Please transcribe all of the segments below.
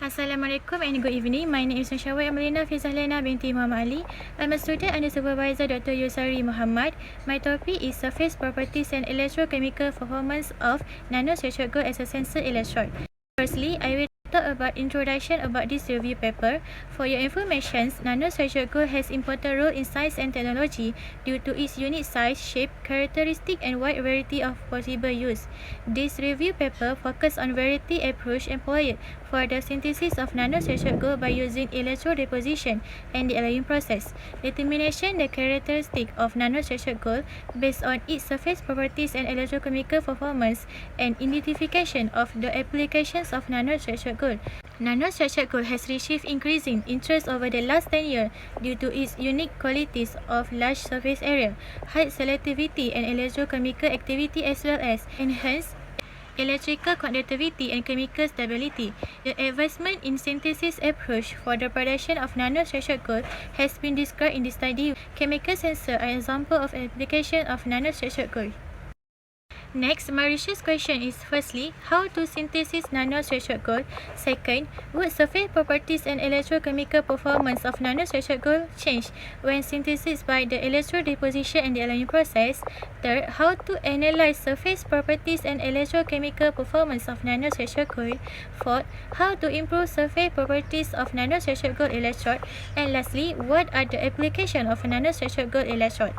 Assalamualaikum and good evening. My name is Nashawai Amalina Fizahlena binti Muhammad Ali. I'm a student under supervisor Dr. Yusari Muhammad. My topic is surface properties and electrochemical performance of nanostructured gold as a sensor electrode. Firstly, I will talk about introduction about this review paper. For your information, nanostructured gold has important role in science and technology due to its unique size, shape, characteristic, and wide variety of possible use. This review paper focus on variety approach employed for the synthesis of nanostructured gold by using electrode deposition and the alloying process. Determination the characteristic of nanostructured gold based on its surface properties and electrochemical performance, and identification of the applications of nanostructured gold. Nanostructured gold has received increasing interest over the last 10 years due to its unique qualities of large surface area, high selectivity and electrochemical activity, as well as enhanced electrical conductivity and chemical stability. The advancement in synthesis approach for the production of nanostructured gold has been described in the study. Chemical sensor are an example of application of nanostructured gold. Next, my research question is firstly, how to synthesis nanostructured gold? Second, would surface properties and electrochemical performance of nanostructured gold change when synthesized by the electrode deposition and the alloying process? Third, how to analyze surface properties and electrochemical performance of nanostructured gold? Fourth, how to improve surface properties of nanostructured gold electrode? And lastly, what are the applications of nanostructured gold electrode?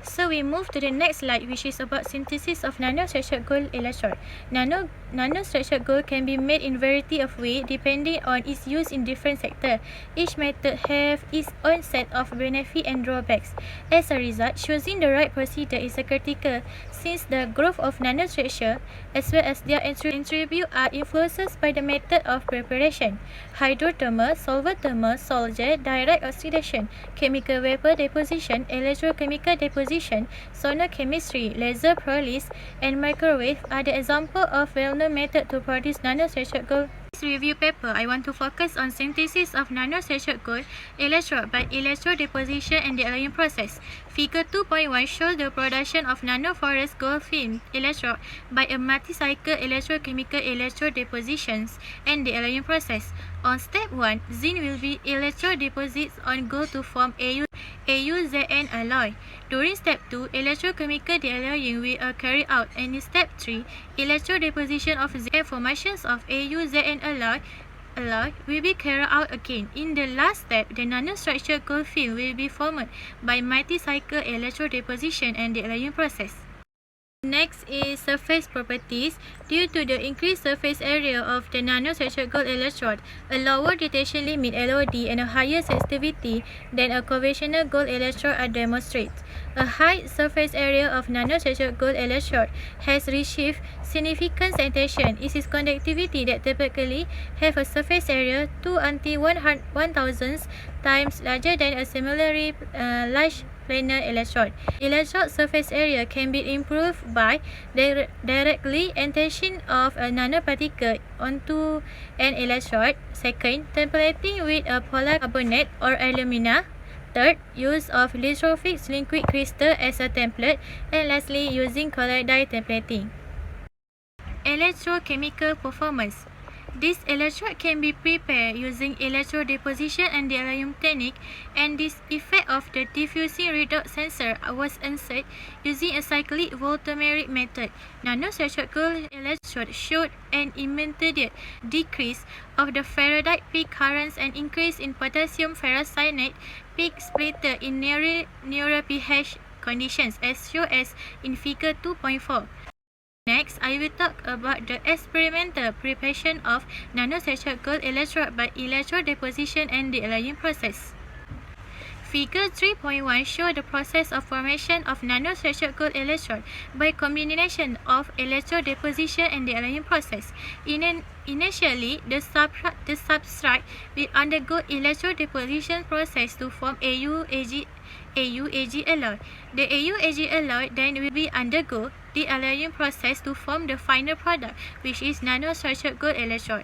So we move to the next slide, which is about synthesis of nanostructured gold electrode. Nanostructured gold can be made in variety of ways depending on its use in different sectors. Each method have its own set of benefits and drawbacks. As a result, choosing the right procedure is critical, since the growth of nanostructure as well as their attributes are influenced by the method of preparation: hydrothermal, solvothermal, solder, direct oxidation, chemical vapor deposition, electrochemical deposition, sonochemistry, laser pyrolysis, and microwave are the example of well-known methods to produce nanostructured gold. In this review paper, I want to focus on synthesis of nanostructured gold electrode by electrode deposition and the alloying process. Figure 2.1 shows the production of nanoporous gold film electrode by a multi-cycle electrochemical electrode depositions and the alloying process. On step 1, zinc will be electrode deposits on gold to form AuZn alloy. During step 2, electrochemical dealloying will carry out, and in step 3, electrode deposition of zinc and formations of AuZn alloy will be carried out again. In the last step, the nanostructured gold film will be formed by multi-cycle electrode deposition and the alloying process. Next is surface properties. Due to the increased surface area of the nanostructured gold electrode, a lower detection limit (LOD) and a higher sensitivity than a conventional gold electrode are demonstrated. A high surface area of nanostructured gold electrode has received significant citation. It is conductivity that typically have a surface area 2 until 1,000 times larger than a similarly large planar electrode. Electrode surface area can be improved by directly attaching of a nanoparticle onto an electrode. Second, templating with a polycarbonate or alumina. Third, use of lithographic liquid crystal as a template. And lastly, using colloidal templating. Electrochemical performance. This electrode can be prepared using electrode deposition and the alloying technique, and this effect of the diffusing redox sensor was inserted using a cyclic voltametric method. Nanostructured gold electrode showed an immediate decrease of the Faraday peak currents and increase in potassium ferrocyanide peak splitter in nearer pH conditions, as shown as in figure 2.4. Next, I will talk about the experimental preparation of nanostructured gold electrode by electrode deposition and the alloying process. Figure 3.1 shows the process of formation of nanostructured gold electrode by combination of electrode deposition and the alloying process. Initially, the substrate will undergo electrode deposition process to form AuAg alloy. The AuAg alloy then will be undergo the alloying process to form the final product, which is nanostructured gold electrode.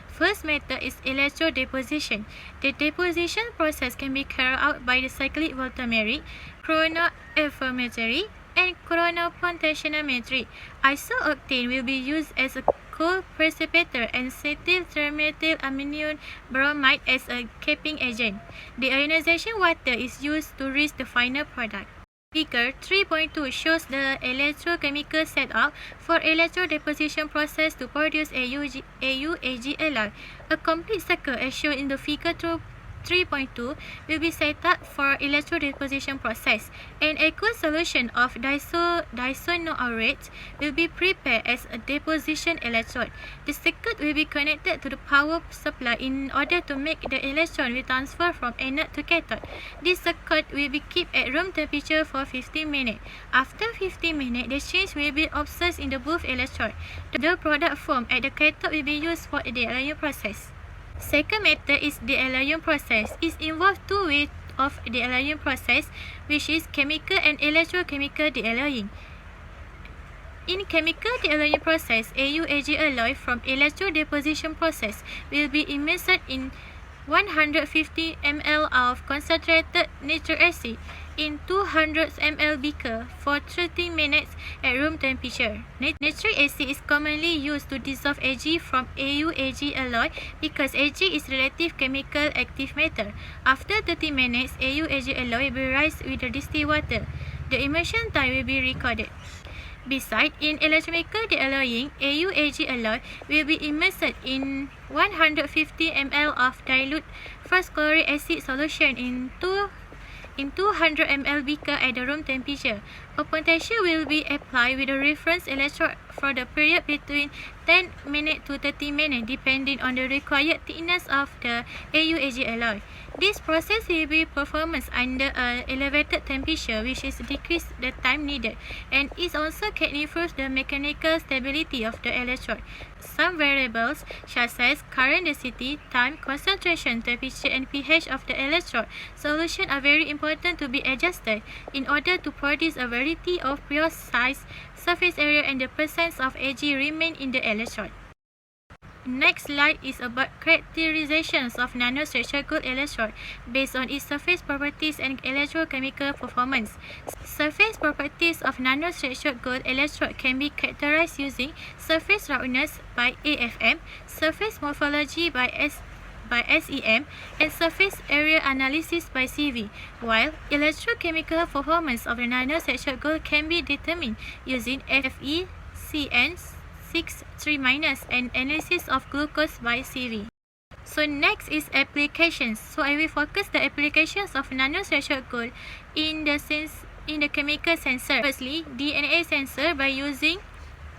First method is electrode deposition. The deposition process can be carried out by the cyclic voltametric, chronoephemery, and chronopotentiometry. Isooctane will be used as a co-precipitator and acetyl-trimethylaminium bromide as a capping agent. Deionization water is used to reach the final product. Figure 3.2 shows the electrochemical setup for electrode deposition process to produce AuAg alloy. A complete circle as shown in the figure 3.2 will be set up for electrode deposition process. An aqueous solution of disonourate will be prepared as a deposition electrode. The circuit will be connected to the power supply in order to make the electron will transfer from anode to cathode. This circuit will be kept at room temperature for 15 minutes. After 15 minutes, the change will be observed in the both electrode. The product formed at the cathode will be used for the alloying process. Second method is the alloying process. It involves two ways of the alloying process, which is chemical and electrochemical dealloying. In chemical dealloying process, AuAg alloy from electrode deposition process will be immersed in 150 ml of concentrated nitric acid in 200 ml beaker for 30 minutes at room temperature. Nitric acid is commonly used to dissolve Ag from AuAg alloy because Ag is relative chemical active matter. After 30 minutes, AuAg alloy will be raised with the distilled water. The immersion time will be recorded. Besides, in electrochemical dealloying, AuAg alloy will be immersed in 150 ml of dilute phosphoric acid solution in 200 ml beaker at the room temperature. A potential will be applied with a reference electrode for the period between 10 minutes to 30 minutes depending on the required thickness of the AuAg alloy. This process will be performed under an elevated temperature, which is decrease the time needed, and it also can improve the mechanical stability of the electrode. Some variables such as current density, time, concentration, temperature and pH of the electrode solution are very important to be adjusted in order to produce a variety of precise surface area and the presence of Ag remain in the electrode. Next slide is about characterizations of nanostructured gold electrode based on its surface properties and electrochemical performance. Surface properties of nanostructured gold electrode can be characterized using surface roughness by AFM, surface morphology by SEM, and surface area analysis by CV, while electrochemical performance of the nanostructured gold can be determined using FeCN 6(3-) and analysis of glucose by CV. So next is applications. So I will focus the applications of nanostructured gold in the chemical sensor. Firstly, DNA sensor by using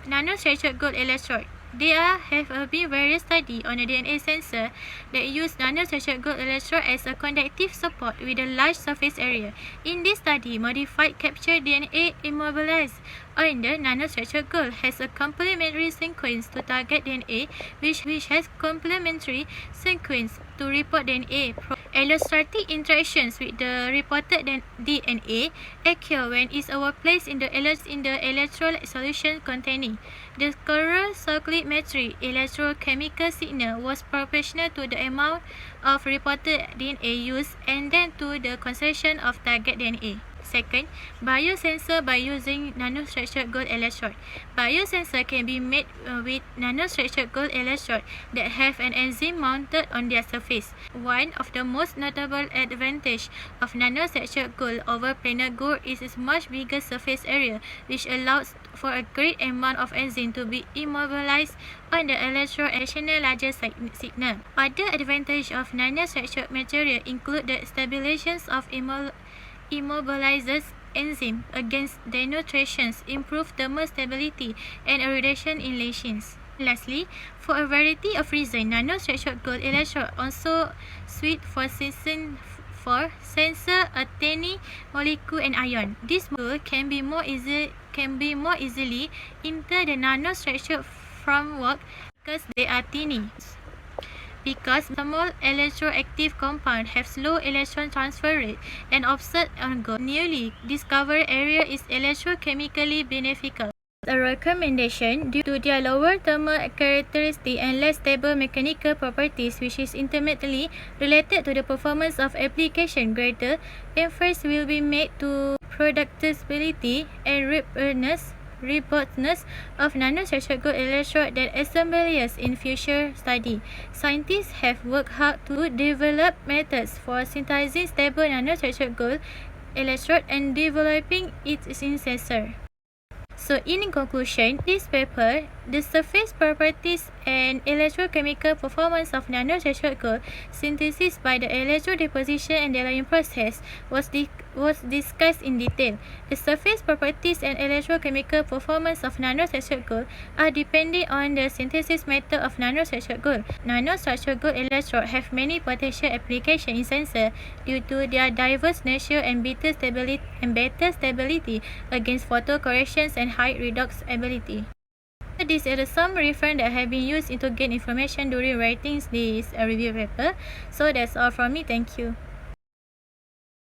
nanostructured gold electrode. There have been various studies on a DNA sensor that use nanostructured gold electrode as a conductive support with a large surface area. In this study, modified captured DNA immobilized on the nanostructured gold has a complementary sequence to target DNA, which has complementary sequence to report DNA. Allostatic interactions with the reported DNA occur when it is placed in the electrolyte solution containing the current circulatory electrochemical signal was proportional to the amount of reported DNA used and then to the concentration of target DNA. Second, biosensor by using nanostructured gold electrode. Biosensor can be made with nanostructured gold electrode that have an enzyme mounted on their surface. One of the most notable advantages of nanostructured gold over planar gold is its much bigger surface area, which allows for a great amount of enzyme to be immobilized on the electrode and additional larger signal. Other advantages of nanostructured material include the stabilizations of immobilizes enzyme against denaturations, improve thermal stability, and a reduction in lesions. Lastly, for a variety of reasons, nanostructured gold electrode also suited for sensor a tiny molecule and ion. This molecule can be more easily enter the nanostructured framework because they are tiny. Because small electroactive compounds have slow electron transfer rate and observed on gold, newly discovered area is electrochemically beneficial. A recommendation due to their lower thermal characteristics and less stable mechanical properties, which is intimately related to the performance of application, greater emphasis will be made to productability and repairness robustness of nanostructured gold electrode that assembliers in future study. Scientists have worked hard to develop methods for synthesizing stable nanostructured gold electrode and developing its successor. So in conclusion, this paper, the surface properties and electrochemical performance of nanostructured gold synthesis by the electrodeposition and drying process was discussed in detail. The surface properties and electrochemical performance of nanostructured gold are dependent on the synthesis method of nanostructured gold. Nanostructured gold electrodes have many potential applications in sensor due to their diverse nature and better stability against photo corrections and height redox ability. These are some references that have been used to gain information during writing this review paper. So that's all from me. Thank you.